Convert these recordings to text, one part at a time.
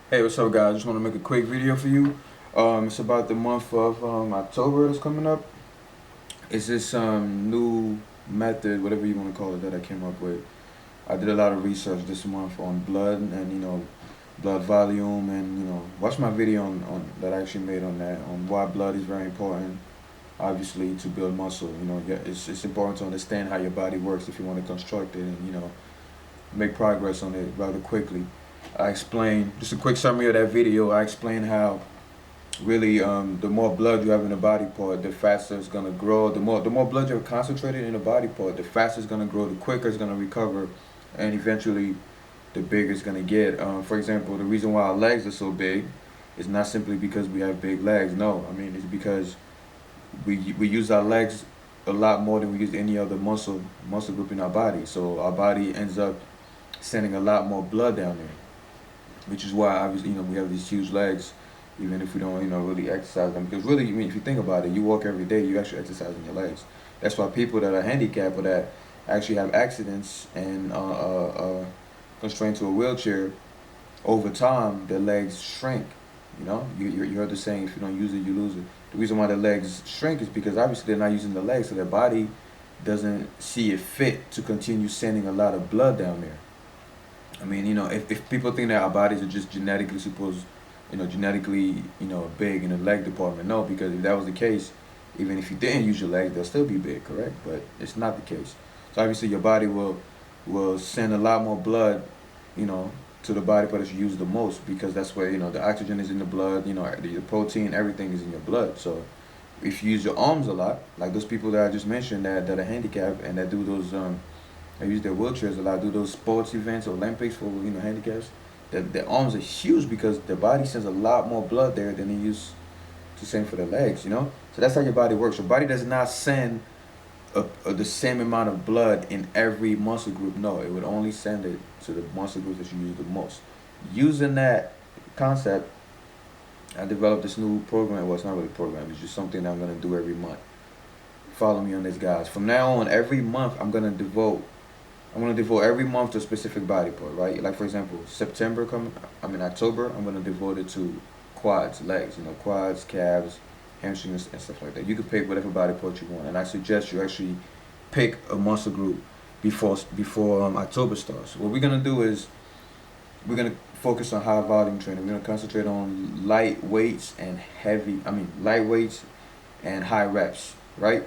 Hey, what's up, guys? Just want to make a quick video for you. It's about the month of October that's coming up. It's this new method, whatever you want to call it, that I came up with. I did a lot of research this month on blood and blood volume, and watch my video on that I actually made on that, on why blood is very important. Obviously, to build muscle, yeah, it's important to understand how your body works if you want to construct it, and make progress on it rather quickly. I explained, just a quick summary of that video. I explained how really the more blood you have in the body part, the faster it's gonna grow. The more blood you have concentrated in the body part, the faster it's gonna grow, the quicker it's gonna recover, and eventually the bigger it's gonna get. For example, the reason why our legs are so big is not simply because we have big legs. No, I mean it's because we use our legs a lot more than we use any other muscle group in our body. So our body ends up sending a lot more blood down there, which is why obviously we have these huge legs, even if we don't really exercise them. Because really, I mean, if you think about it, you walk every day, you actually exercising your legs. That's why people that are handicapped or that actually have accidents and constrained to a wheelchair, over time their legs shrink. You heard the saying, if you don't use it, you lose it. The reason why their legs shrink is because obviously they're not using the legs, so their body doesn't see it fit to continue sending a lot of blood down there. I mean, if people think that our bodies are just genetically, big in the leg department, no, because if that was the case, even if you didn't use your legs, they'll still be big, correct? But it's not the case. So obviously your body will send a lot more blood, you know, to the body part that you use the most, because that's where, the oxygen is in the blood, the protein, everything is in your blood. So if you use your arms a lot, like those people that I just mentioned that are handicapped and that do those they use their wheelchairs a lot, do those sports events, Olympics for handicaps. Their arms are huge because their body sends a lot more blood there than they use to send for their legs. So that's how your body works. Your body does not send the same amount of blood in every muscle group. No, it would only send it to the muscle groups that you use the most. Using that concept, I developed this new program. Well, it's not really a program. It's just something that I'm gonna do every month. Follow me on this, guys. From now on, every month I'm gonna devote every month to a specific body part, right? Like for example, October, I'm gonna devote it to quads, legs, quads, calves, hamstrings, and stuff like that. You can pick whatever body part you want, and I suggest you actually pick a muscle group before October starts. What we're gonna do is we're gonna focus on high volume training. We're gonna concentrate on light weights and high reps, right?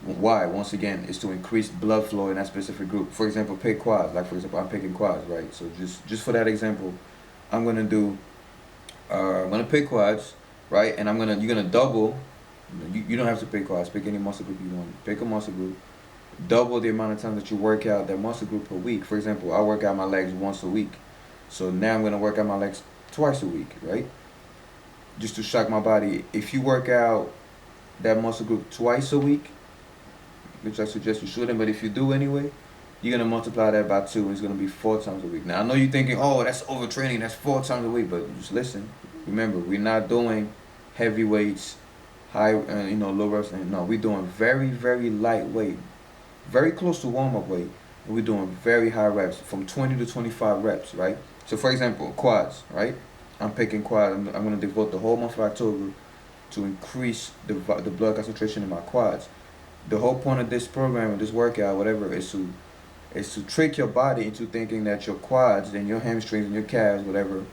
Why? Once again, is to increase blood flow in that specific group. For example, pick quads. Like for example, I'm picking quads, right? So just for that example, I'm gonna do. I'm gonna pick quads, right? And you're gonna double. You don't have to pick quads. Pick any muscle group you want. Pick a muscle group. Double the amount of time that you work out that muscle group per week. For example, I work out my legs once a week, so now I'm gonna work out my legs twice a week, right? Just to shock my body. If you work out that muscle group twice a week, which I suggest you shouldn't, but if you do anyway, you're gonna multiply that by two, and it's gonna be 4 times a week. Now I know you're thinking, oh, that's overtraining, that's 4 times a week, but just listen. Remember, we're not doing heavy weights, high, low reps. No, we're doing very, very lightweight, very close to warm up weight, and we're doing very high reps, from 20 to 25 reps, right? So for example, quads, right? I'm picking quads. I'm gonna devote the whole month of October to increase the blood concentration in my quads. The whole point of this program or this workout, whatever, is to trick your body into thinking that your quads and your hamstrings and your calves, whatever,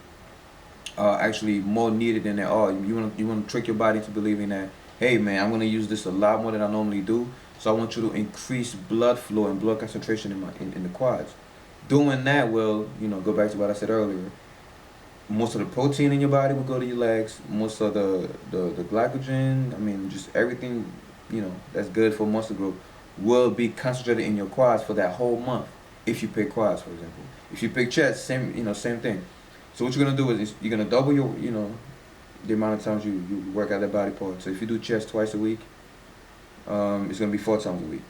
are actually more needed than they are. You want to trick your body into believing that, hey man, I'm gonna use this a lot more than I normally do. So I want you to increase blood flow and blood concentration in the quads. Doing that will, go back to what I said earlier. Most of the protein in your body will go to your legs. Most of the glycogen, I mean, just everything, that's good for muscle growth, will be concentrated in your quads for that whole month. If you pick quads, for example, if you pick chest, same thing. So what you're gonna do is you're gonna double the amount of times you work out that body part. So if you do chest twice a week, it's gonna be 4 times a week.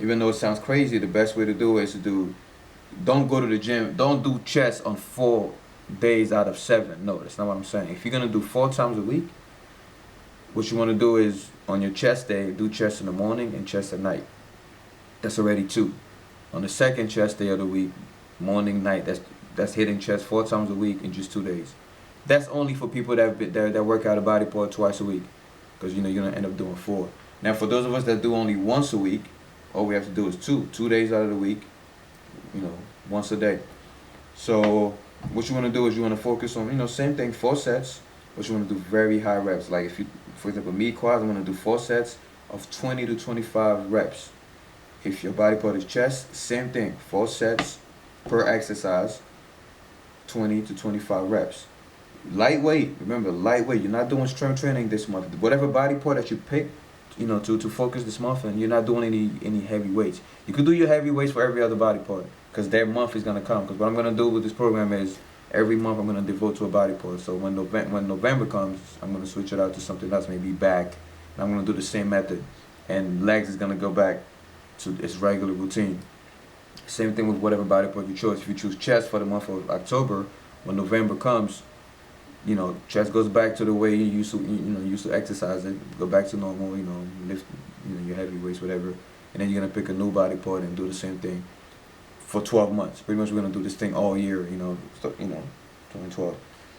Even though it sounds crazy, the best way to do it is to don't go to the gym. Don't do chest on 4 days out of 7. No, that's not what I'm saying. If you're gonna do 4 times a week, what you want to do is on your chest day, do chest in the morning and chest at night. That's already 2. On the second chest day of the week, morning, night, that's hitting chest 4 times a week in just 2 days. That's only for people that work out a body part twice a week, because you know you're gonna end up doing 4. Now for those of us that do only once a week, all we have to do is 2 days out of the week, you know, once a day. So what you want to do is you want to focus on, you know, same thing, 4 sets, but you want to do very high reps. Like if you, for example, me quads, I'm going to do 4 sets of 20 to 25 reps. If your body part is chest, same thing, 4 sets per exercise, 20 to 25 reps. Lightweight, remember, lightweight. You're not doing strength training this month. Whatever body part that you pick, you know, to focus this month, and you're not doing any heavy weights. You could do your heavy weights for every other body part, because that month is gonna come. Because what I'm gonna do with this program is every month I'm gonna devote to a body part. So when November comes, I'm gonna switch it out to something else, maybe back, and I'm gonna do the same method. And legs is gonna go back to its regular routine. Same thing with whatever body part you choose. If you choose chest for the month of October, when November comes, you know, chest goes back to the way you used to exercise it. Go back to normal, you know, lift, you know, your heavy weights, whatever. And then you're gonna pick a new body part and do the same thing for 12 months. Pretty much we're gonna do this thing all year, you know, 2012.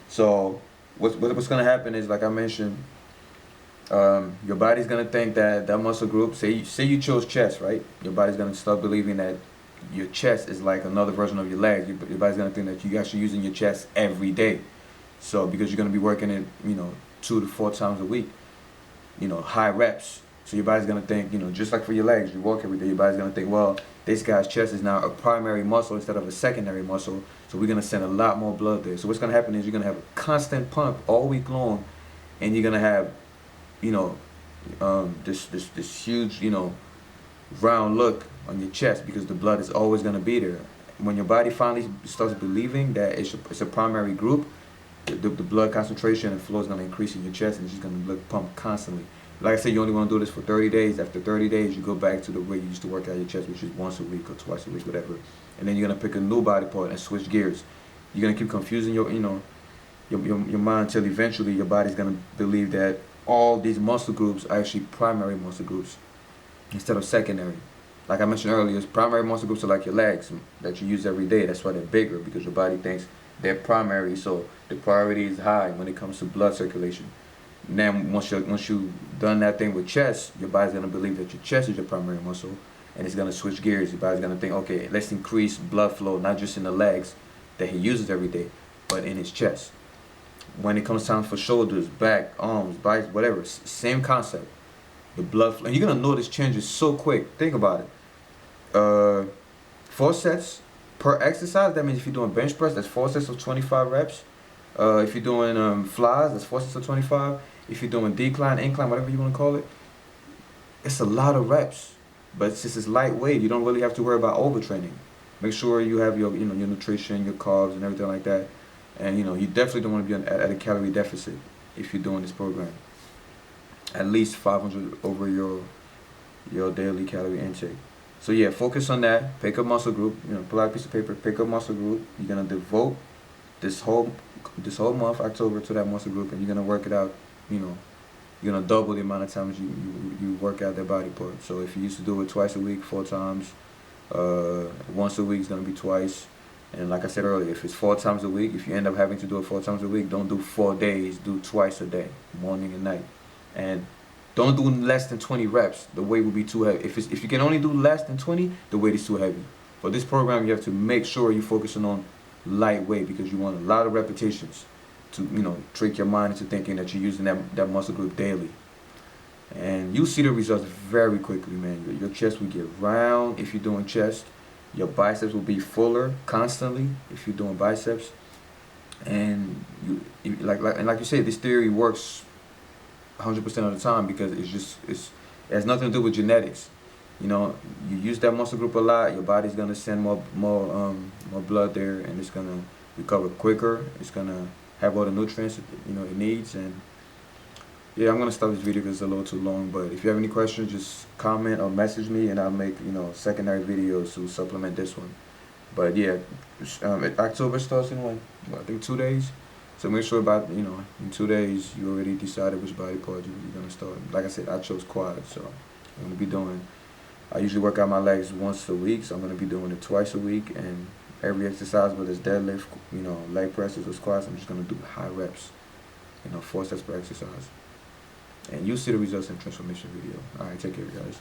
So what's gonna happen is, like I mentioned, your body's gonna think that muscle group. Say you chose chest, right? Your body's gonna start believing that your chest is like another version of your legs. Your body's gonna think that you're actually using your chest every day. So because you're gonna be working it, you know, 2 to 4 times a week, you know, high reps. So your body's gonna think, you know, just like for your legs, you work every day. Your body's gonna think, well, this guy's chest is now a primary muscle instead of a secondary muscle. So we're gonna send a lot more blood there. So what's gonna happen is you're gonna have a constant pump all week long, and you're gonna have, you know, this huge, you know, round look on your chest, because the blood is always gonna be there. When your body finally starts believing that it's a primary group, the blood concentration and flow is going to increase in your chest, and it's just going to pump constantly. Like I said, you only want to do this for 30 days. After 30 days, you go back to the way you used to work out your chest, which is once a week or twice a week, whatever. And then you're going to pick a new body part and switch gears. You're going to keep confusing your mind until eventually your body's going to believe that all these muscle groups are actually primary muscle groups instead of secondary. Like I mentioned earlier, primary muscle groups are like your legs that you use every day. That's why they're bigger, because your body thinks they're primary, so the priority is high when it comes to blood circulation. Then once you've done that thing with chest, your body's gonna believe that your chest is your primary muscle, and it's gonna switch gears. Your body's gonna think, okay, let's increase blood flow, not just in the legs that he uses every day, but in his chest. When it comes time for shoulders, back, arms, biceps, whatever, same concept. The blood flow, and you're gonna notice changes so quick. Think about it. 4 sets per exercise. That means if you're doing bench press, that's 4 sets of 25 reps. If you're doing flies, that's 4 sets of 25. If you're doing decline, incline, whatever you want to call it, it's a lot of reps. But since it's lightweight, you don't really have to worry about overtraining. Make sure you have your your nutrition, your carbs, and everything like that. And you definitely don't want to be at a calorie deficit if you're doing this program. At least 500 over your daily calorie intake. So yeah, focus on that. Pick a muscle group. Pull out a piece of paper. Pick a muscle group. You're gonna devote this whole month, October, to that muscle group, and you're gonna work it out. You're gonna double the amount of times you work out that body part. So if you used to do it twice a week, 4 times, once a week is gonna be twice. And like I said earlier, if it's 4 times a week, if you end up having to do it 4 times a week, don't do 4 days. Do twice a day, morning and night. And don't do less than 20 reps. The weight will be too heavy. If you can only do less than 20, the weight is too heavy. For this program, you have to make sure you're focusing on lightweight, because you want a lot of repetitions to trick your mind into thinking that you're using that muscle group daily. And you'll see the results very quickly, man. Your chest will get round if you're doing chest. Your biceps will be fuller constantly if you're doing biceps. And like you said, this theory works 100% of the time, because it has nothing to do with genetics. You use that muscle group a lot, your body's gonna send more blood there, and it's gonna recover quicker. It's gonna have all the nutrients it needs. And yeah, I'm gonna stop this video because it's a little too long. But if you have any questions, just comment or message me, and I'll make secondary videos to supplement this one. But yeah, October starts in I think 2 days. So make sure about in 2 days you already decided which body part you're gonna start. Like I said, I chose quads, so I'm gonna be doing. I usually work out my legs once a week, so I'm gonna be doing it twice a week, and every exercise, whether it's deadlift, leg presses or squats, I'm just gonna do high reps, 4 sets per exercise. And you'll see the results in transformation video. Alright, take care, guys.